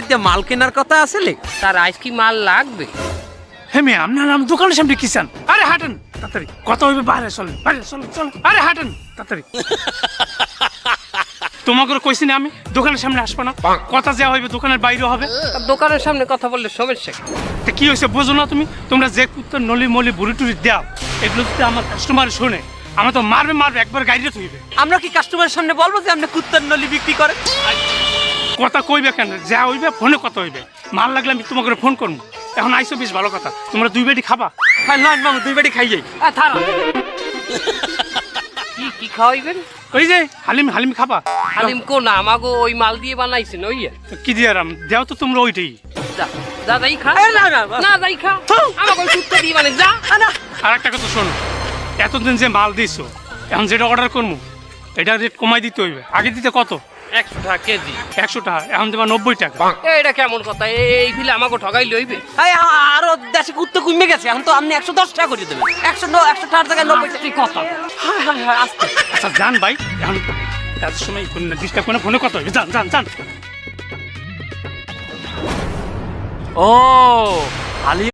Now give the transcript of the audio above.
দিয়ে মাল কেনার কথা আসলে? তার আজ কি মাল লাগবে? হে মেয়ে আপনার দোকানের সামনে কি চান? আরে হাঁটেন তাড়াতাড়ি, কথা হইবে বাইরে চলেন, বাইরে চলেন চলেন, আরে হাঁটেন তাড়াতাড়ি। তোমাকে কইছি না আমি দোকানের সামনে আসবো না, কথা যা হইবে দোকানের বাইরে হবে। তার দোকানের সামনে কথা বললে সমস্যা কি? তা কি হয়েছে বোঝো না তুমি? তোমরা যে কুত্তার নলি মলি বুড়ি টুড়ি দাও, এগুলো যদি আমার কাস্টমার শোনে আমার তো মারবে মারবে, একবার গাড়িতে থইবে। আমরা কি কাস্টমারের সামনে বলবো যে আপনি কুত্তার নলি বিক্রি করেন? কথা কইবে কেন? যা হইবে ফোনে কথা হইবে, মাল লাগলে আমি তোমাকে ফোন করবো। এখন আইসো বেশ ভালো কথা, তোমরা দুই বেটি খাবা? হ্যাঁ নয় মামু, দুই বাড়ি খাইয়ে। কি কি খাওয়াইবেন? ওই যে হালিম, হালিম খাবা? হালিম কোনা আমাগো ওই মাল দিয়ে বানাইছেন ওই কি দিয়ে আরাম দেও তো তোমরা ওইটাই। যা যাই খা। না না না যাই খা, আমাকে ওই কুত্তা দিয়ে মানে যা। না আর একটা কথা শোনো, এতদিন যে মাল দিছো এখন যেটা অর্ডার করবো এটা রেট কমাই দিতে হইবে। আগে দিতে কত? 100 টাকা কেজি। 100 টাকা, এখন দেবা 90 টাকা। এটা কেমন কথা? এই ফিলে আমাকে ঠগাই লইবে? আরো দেশে কুত্তা কমে গেছে, এখন তো আপনি 110 টাকা করে দেবেন। 100 টাকার জায়গায় 90 টাকা। কথা হ্যাঁ আস্তে। আচ্ছা যান ভাই, এখন এত সময় ডিস্টার্ব করে ফোনে কথা হইবে, যান যান যান। ও হালিম